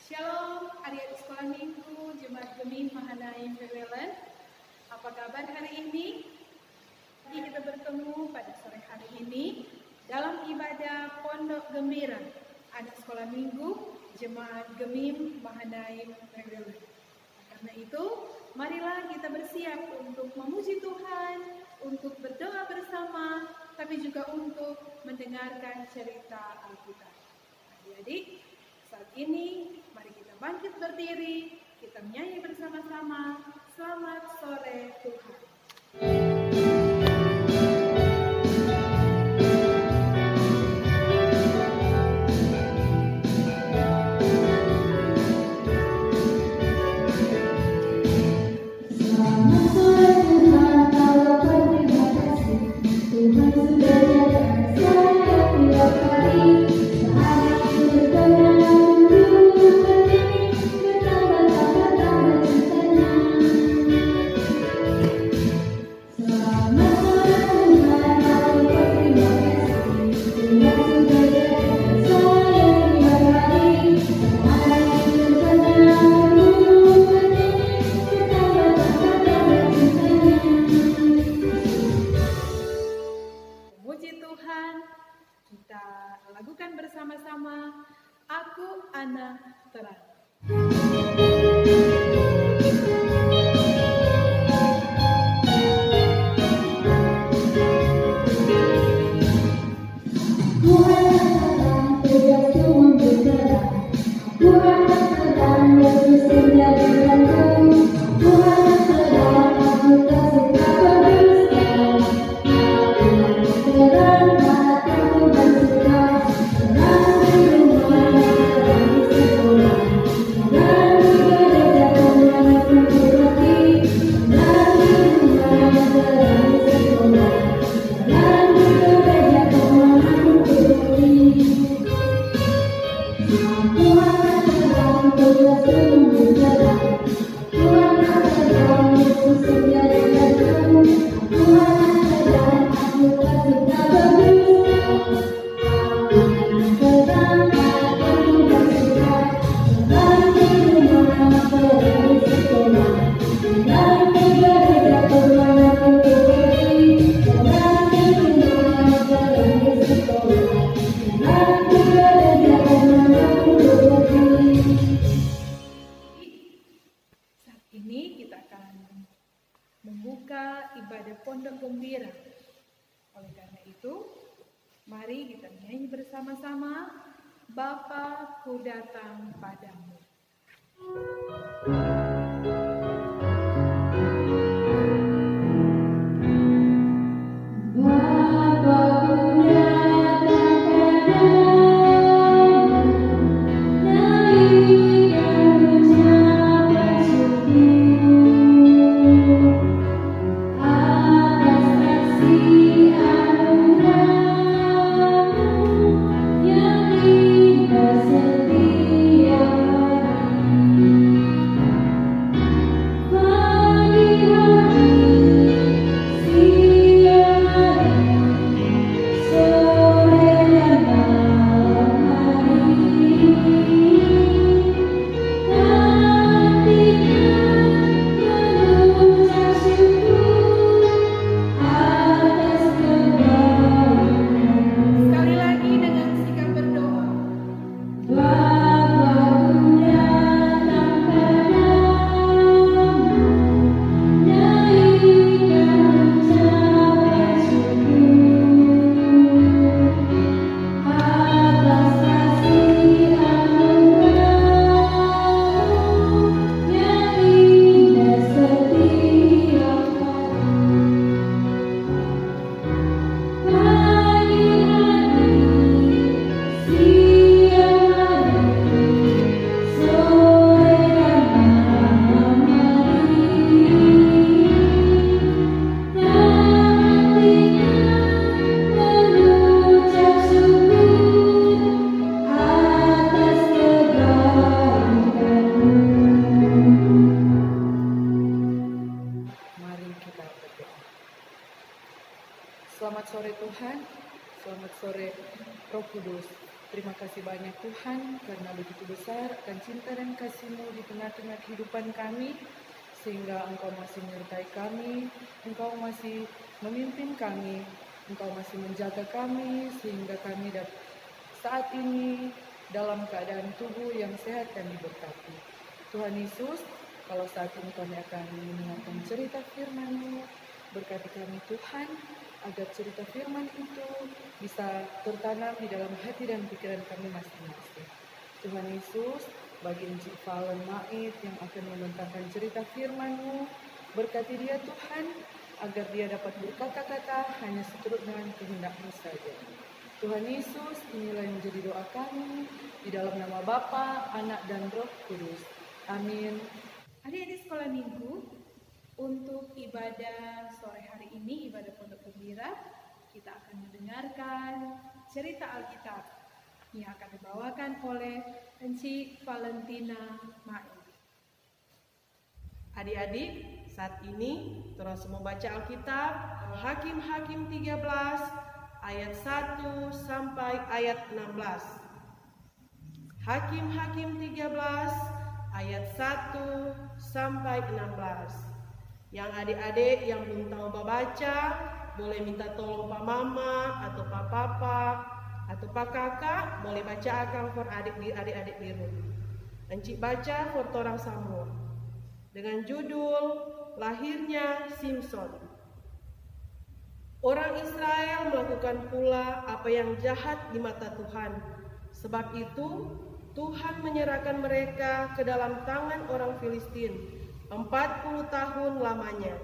Shalom, adik-adik sekolah minggu, Jemaat Gemim Mahanaim Vewelen. Apa kabar hari ini? Kita bertemu pada sore hari ini dalam ibadah Pondok Gembira, adik sekolah minggu, Jemaat Gemim Mahanaim Vewelen. Karena itu, marilah kita bersiap untuk memuji Tuhan, untuk berdoa bersama, tapi juga untuk mendengarkan cerita Alkitab. Adik-adik, saat ini mari kita bangkit berdiri, kita menyanyi bersama-sama. Selamat sore Tuhan. Lakukan bersama-sama, Aku Anak Terang. Membuka ibadah Pondok Gembira. Oleh karena itu, mari kita nyanyi bersama-sama, Bapa ku datang padamu. Selamat sore Tuhan, selamat sore Roh Kudus. Terima kasih banyak Tuhan, karena begitu besar akan cinta dan kasih-Mu di tengah-tengah kehidupan kami, sehingga Engkau masih menyertai kami, Engkau masih memimpin kami, Engkau masih menjaga kami, sehingga kami saat ini dalam keadaan tubuh yang sehat dan diberkati. Tuhan Yesus, kalau saat ini kami akan mendengarkan cerita firman-Mu, berkati kami Tuhan, agar cerita firman itu bisa tertanam di dalam hati dan pikiran kami masing-masing. Tuhan Yesus, bagi Encik Valen Maid yang akan membentangkan cerita firman-Mu, berkati dia Tuhan, agar dia dapat berkata-kata hanya seturut dengan kehendak-Mu saja. Tuhan Yesus, inilah yang menjadi doa kami, di dalam nama Bapa, Anak, dan Roh Kudus. Amin. Adik-adik sekolah minggu, untuk ibadah sore hari ini, ibadah Pondok Gembira, kita akan mendengarkan cerita Alkitab yang akan dibawakan oleh Encik Valentina Maid. Adik-adik, saat ini terus membaca Alkitab Hakim-Hakim 13 ayat 1 sampai ayat 16. Hakim-Hakim 13 ayat 1 sampai 16. Yang adik-adik yang belum tahu membaca, boleh minta tolong Pak Mama atau Pak Papa atau Pak Kakak, boleh baca akan for adik-adik di rumah. Encik baca for torang semua. Dengan judul Lahirnya Simson. Orang Israel melakukan pula apa yang jahat di mata Tuhan. Sebab itu Tuhan menyerahkan mereka ke dalam tangan orang Filistin 40 tahun lamanya.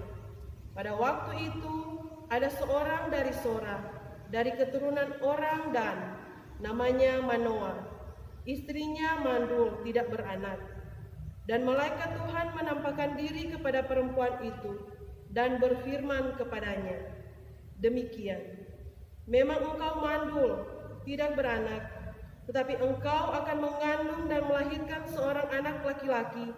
Pada waktu itu ada seorang dari Sora, dari keturunan orang Dan, namanya Manoah. Istrinya mandul, tidak beranak. Dan malaikat Tuhan menampakkan diri kepada perempuan itu dan berfirman kepadanya, demikian, memang engkau mandul, tidak beranak, tetapi engkau akan mengandung dan melahirkan seorang anak laki-laki.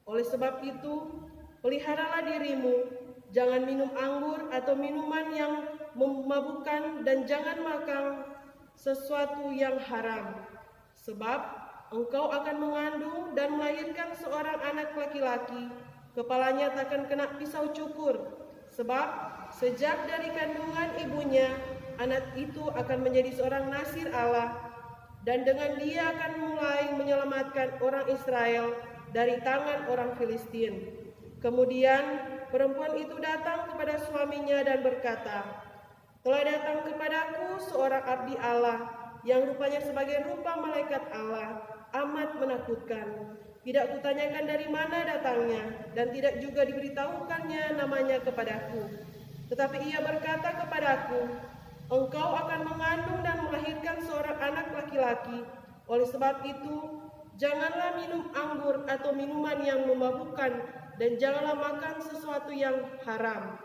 Oleh sebab itu, peliharalah dirimu, jangan minum anggur atau minuman yang memabukkan, dan jangan makan sesuatu yang haram. Sebab engkau akan mengandung dan melahirkan seorang anak laki-laki, kepalanya takkan kena pisau cukur. Sebab sejak dari kandungan ibunya, anak itu akan menjadi seorang nasir Allah, dan dengan dia akan mulai menyelamatkan orang Israel dari tangan orang Filistin. Kemudian perempuan itu datang kepada suaminya dan berkata, telah datang kepadaku seorang abdi Allah, yang rupanya sebagai rupa malaikat Allah, amat menakutkan. Tidak kutanyakan dari mana datangnya, dan tidak juga diberitahukannya namanya kepadaku. Tetapi ia berkata kepadaku, engkau akan mengandung dan melahirkan seorang anak laki-laki. Oleh sebab itu, janganlah minum anggur atau minuman yang memabukkan, dan janganlah makan sesuatu yang haram.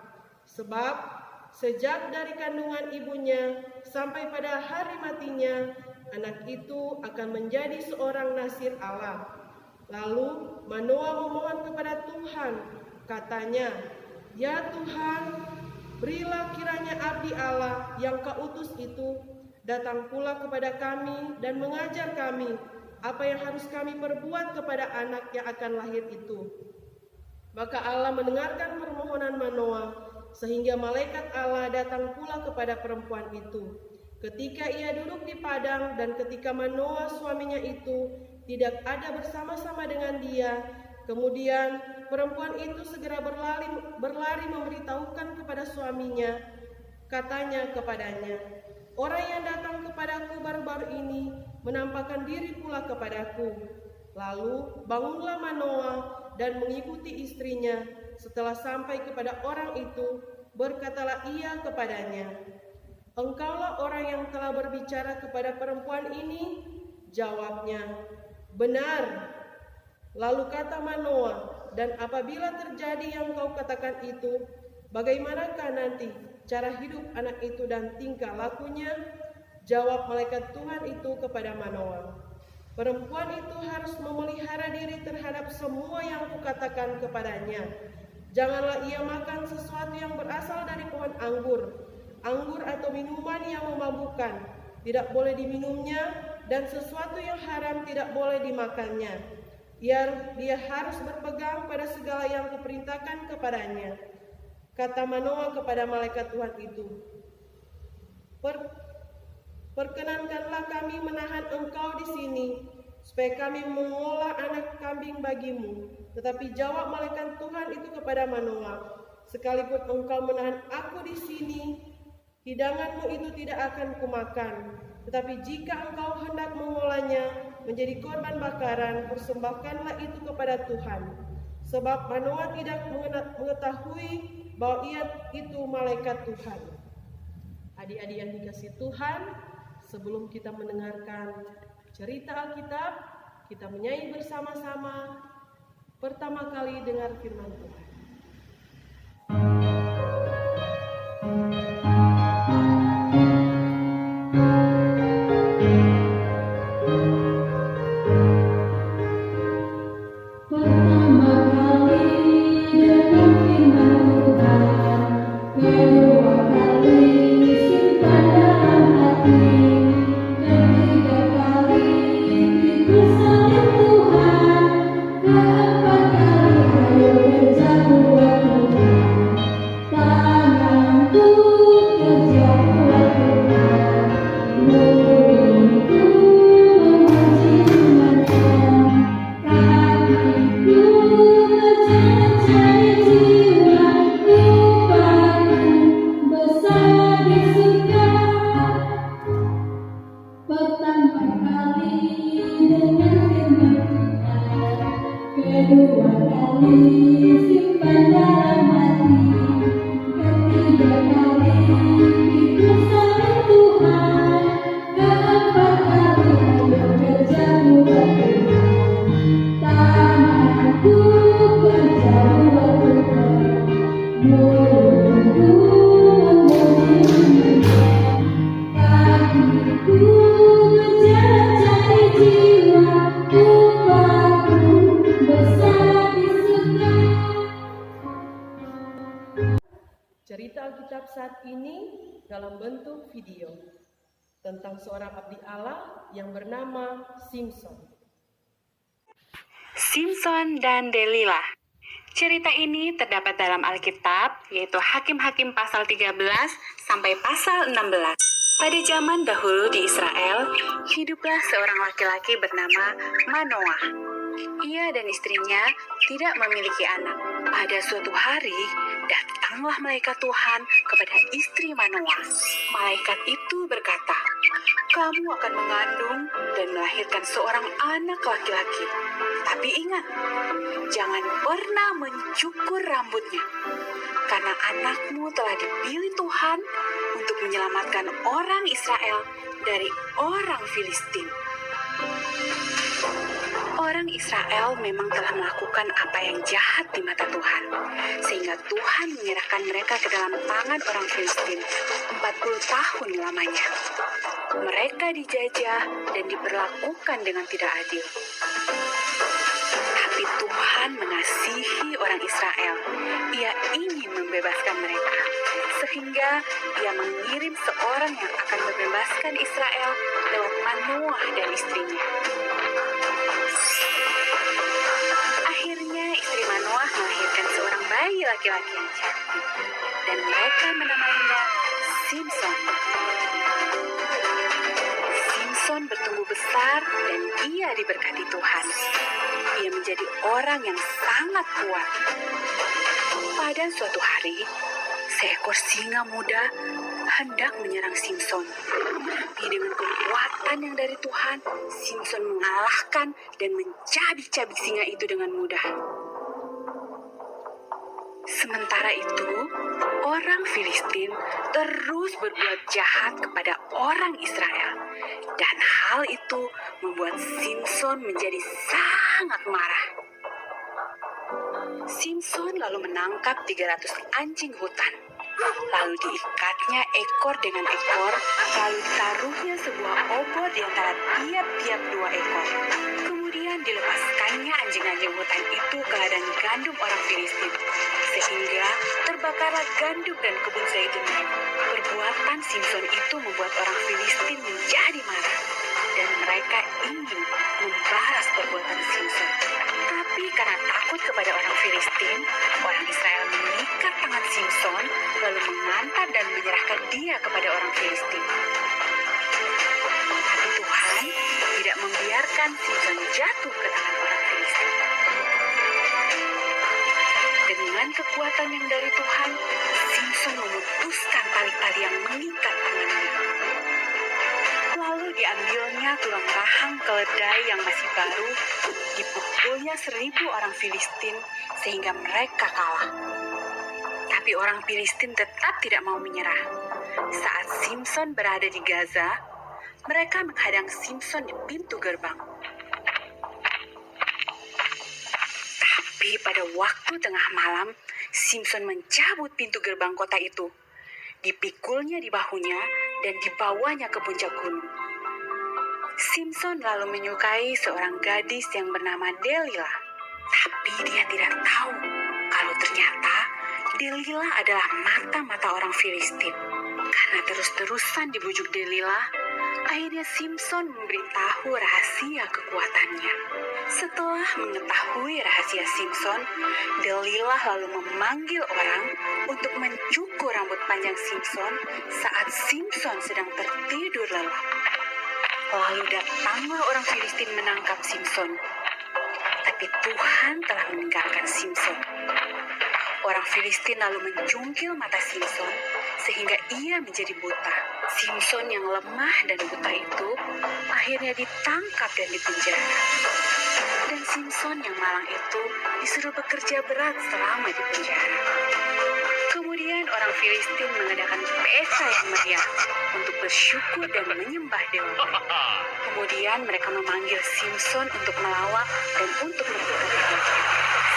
Sebab sejak dari kandungan ibunya sampai pada hari matinya, anak itu akan menjadi seorang nasir Allah. Lalu Manoah memohon kepada Tuhan, katanya, ya Tuhan, berilah kiranya abdi Allah yang kau utus itu datang pula kepada kami dan mengajar kami apa yang harus kami perbuat kepada anak yang akan lahir itu. Maka Allah mendengarkan permohonan Manoah, sehingga malaikat Allah datang pula kepada perempuan itu. Ketika ia duduk di padang dan ketika Manoah suaminya itu tidak ada bersama-sama dengan dia, kemudian perempuan itu segera berlari memberitahukan kepada suaminya. Katanya kepadanya, orang yang datang kepadaku baru-baru ini menampakkan diri pula kepadaku. Lalu bangunlah Manoah dan mengikuti istrinya. Setelah sampai kepada orang itu, berkatalah ia kepadanya, engkaulah orang yang telah berbicara kepada perempuan ini? Jawabnya, benar. Lalu kata Manoah, dan apabila terjadi yang kau katakan itu, bagaimanakah nanti cara hidup anak itu dan tingkah lakunya? Jawab malaikat Tuhan itu kepada Manoah, perempuan itu harus memelihara diri terhadap semua yang kukatakan kepadanya. Janganlah ia makan sesuatu yang berasal dari pohon anggur atau minuman yang memabukkan. Tidak boleh diminumnya, dan sesuatu yang haram tidak boleh dimakannya. Dia harus berpegang pada segala yang kuperintahkan kepadanya. Kata Manoah kepada malaikat Tuhan itu, perkenankanlah kami menahan engkau di sini, supaya kami mengolah anak kambing bagimu. Tetapi jawab malaikat Tuhan itu kepada Manoah, sekalipun engkau menahan aku di sini, hidanganmu itu tidak akan kumakan. Tetapi jika engkau hendak mengolahnya menjadi korban bakaran, persembahkanlah itu kepada Tuhan. Sebab Manoah tidak mengetahui bahwa ia itu malaikat Tuhan. Adik-adik yang dikasihi Tuhan, sebelum kita mendengarkan cerita Alkitab, kita menyanyi bersama-sama pertama kali dengar firman Tuhan. Cerita Alkitab saat ini dalam bentuk video tentang seorang abdi Allah yang bernama Simson. Simson dan Delila. Cerita ini terdapat dalam Alkitab, yaitu Hakim-Hakim pasal 13 sampai pasal 16. Pada zaman dahulu di Israel, hiduplah seorang laki-laki bernama Manoah. Ia dan istrinya tidak memiliki anak. Pada suatu hari, datanglah malaikat Tuhan kepada istri Manoah. Malaikat itu berkata, "Kamu akan mengandung dan melahirkan seorang anak laki-laki. Tapi ingat, jangan pernah mencukur rambutnya, karena anakmu telah dipilih Tuhan untuk menyelamatkan orang Israel dari orang Filistin." Orang Israel memang telah melakukan apa yang jahat di mata Tuhan, sehingga Tuhan menyerahkan mereka ke dalam tangan orang Filistin 40 tahun lamanya. Mereka dijajah dan diperlakukan dengan tidak adil. Tapi Tuhan mengasihi orang Israel. Ia ingin membebaskan mereka, sehingga Ia mengirim seorang yang akan membebaskan Israel lewat Manoah dan istrinya. Akhirnya istri Manoah melahirkan seorang bayi laki-laki yang cantik, dan mereka menamainya Simson. Simson bertumbuh besar dan ia diberkati Tuhan. Ia menjadi orang yang sangat kuat. Pada suatu hari, seekor singa muda hendak menyerang Simson. Tapi dengan kekuatan yang dari Tuhan, Simson mengalahkan dan mencabik-cabik singa itu dengan mudah. Sementara itu, orang Filistin terus berbuat jahat kepada orang Israel. Dan hal itu membuat Simson menjadi sangat marah. Simson lalu menangkap 300 anjing hutan. Lalu diikatnya ekor dengan ekor, lalu ditaruhnya sebuah obor di antara tiap-tiap dua ekor. Kemudian dilepaskannya anjing-anjing hutan itu ke ladang gandum orang Filistin, sehingga terbakarlah gandum dan kebun zaitun mereka. Perbuatan Simson itu membuat orang Filistin menjadi marah, dan mereka ingin membalas perbuatan Simson. Tapi karena takut kepada orang Filistin, orang Israel mengikat tangan Simson, lalu mengantar dan menyerahkan dia kepada orang Filistin. Tapi Tuhan tidak membiarkan Simson jatuh ke tangan orang Filistin. Dengan kekuatan yang dari Tuhan, Simson memutuskan tali-tali yang mengikat tangannya. Lalu diambilnya tulang rahang keledai yang masih baru, dipukulnya 1.000 orang Filistin sehingga mereka kalah. Tapi orang Filistin tetap tidak mau menyerah. Saat Simson berada di Gaza, mereka menghadang Simson di pintu gerbang. Tapi pada waktu tengah malam, Simson mencabut pintu gerbang kota itu. Dipikulnya di bahunya dan dibawanya ke puncak gunung. Simson lalu menyukai seorang gadis yang bernama Delilah. Tapi dia tidak tahu kalau ternyata Delilah adalah mata-mata orang Filistin. Karena terus-terusan dibujuk Delilah, akhirnya Simson memberitahu rahasia kekuatannya. Setelah mengetahui rahasia Simson, Delilah lalu memanggil orang untuk mencukur rambut panjang Simson saat Simson sedang tertidur lelap. Lalu datanglah orang Filistin menangkap Simson. Tapi Tuhan telah meninggalkan Simson. Orang Filistin lalu mencungkil mata Simson sehingga ia menjadi buta. Simson yang lemah dan buta itu akhirnya ditangkap dan dipenjara. Dan Simson yang malang itu disuruh bekerja berat selama di penjara. Kemudian orang Filistin mengadakan pesta yang meriah untuk bersyukur dan menyembah dewa mereka. Kemudian mereka memanggil Simson untuk melawak dan untuk berdoa.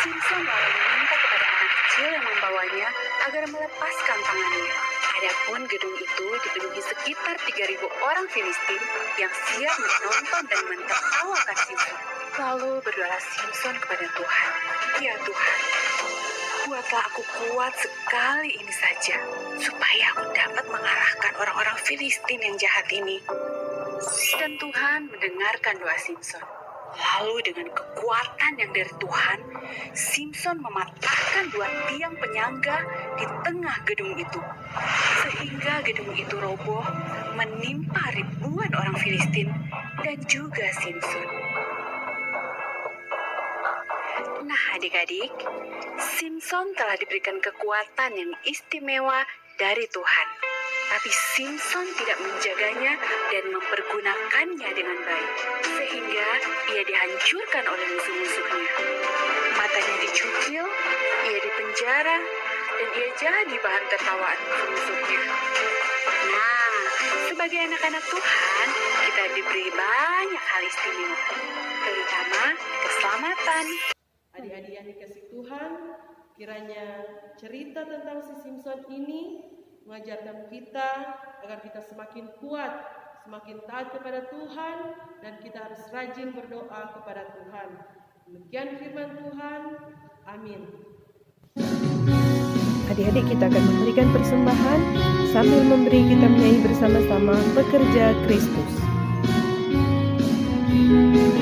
Simson lalu meminta kepada anak kecil yang membawanya agar melepaskan tangannya. Adapun gedung itu dipenuhi sekitar 3.000 orang Filistin yang siap menonton dan mentertawakan Simson. Lalu berdoa Simson kepada Tuhan, "Ya Tuhan, buatlah aku kuat sekali ini saja, supaya aku dapat mengalahkan orang-orang Filistin yang jahat ini." Dan Tuhan mendengarkan doa Simson. Lalu dengan kekuatan yang dari Tuhan, Simson mematahkan 2 tiang penyangga di tengah gedung itu. Sehingga gedung itu roboh, menimpa ribuan orang Filistin dan juga Simson. Nah adik-adik, Simson telah diberikan kekuatan yang istimewa dari Tuhan. Tapi Simson tidak menjaganya dan mempergunakannya dengan baik. Sehingga ia dihancurkan oleh musuh-musuhnya. Matanya dicukil, ia dipenjara, dan ia jadi bahan tertawaan musuh-musuhnya. Nah, sebagai anak-anak Tuhan, kita diberi banyak hal istimewa, terutama keselamatan. Adik-adik yang dikasih Tuhan, kiranya cerita tentang si Simson ini mengajarkan kita agar kita semakin kuat, semakin taat kepada Tuhan, dan kita harus rajin berdoa kepada Tuhan. Demikian firman Tuhan. Amin. Adik-adik, kita akan memberikan persembahan sambil memberi kita menyanyi bersama-sama Pekerja Kristus. Terima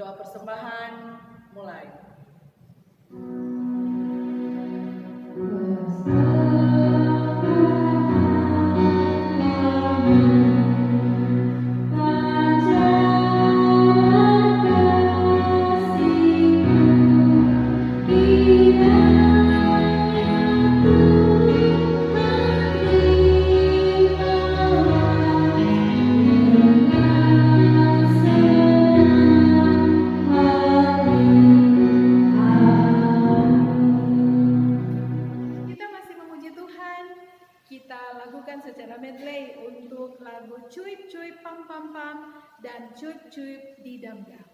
Doa persembahan mulai. Kita masih memuji Tuhan. Kita lakukan secara medley untuk lagu Cuip Cuip Pam Pam Pam dan Cuip Cuip di Damdam.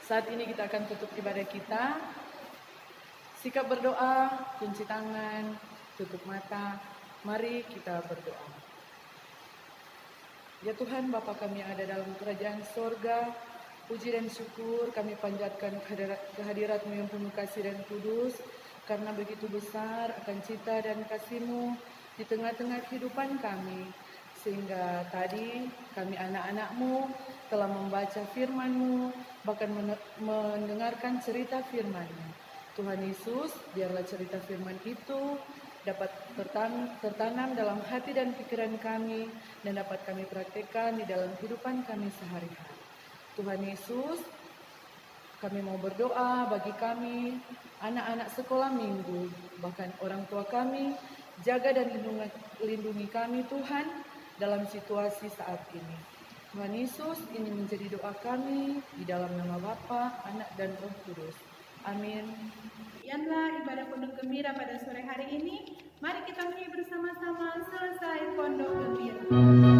Saat ini kita akan tutup ibadah kita. Sikap berdoa, kunci tangan, tutup mata. Mari kita berdoa. Ya Tuhan, Bapa kami yang ada dalam kerajaan sorga, puji dan syukur kami panjatkan kehadirat-Mu yang penuh kasih dan kudus, karena begitu besar akan cinta dan kasih-Mu di tengah-tengah kehidupan kami. Sehingga tadi kami anak-anak-Mu telah membaca firman-Mu, bahkan mendengarkan cerita firman-Mu. Tuhan Yesus, biarlah cerita firman itu dapat tertanam dalam hati dan pikiran kami, dan dapat kami praktekkan di dalam kehidupan kami sehari-hari. Tuhan Yesus, kami mau berdoa bagi kami, anak-anak sekolah minggu, bahkan orang tua kami, jaga dan lindungi kami Tuhan, dalam situasi saat ini. Tuhan Yesus, ini menjadi doa kami di dalam nama Bapa, Anak, dan Roh Kudus. Amin. Demikianlah ibadah pondok gembira pada sore hari ini. Mari kita menyanyi bersama-sama selesai pondok gembira.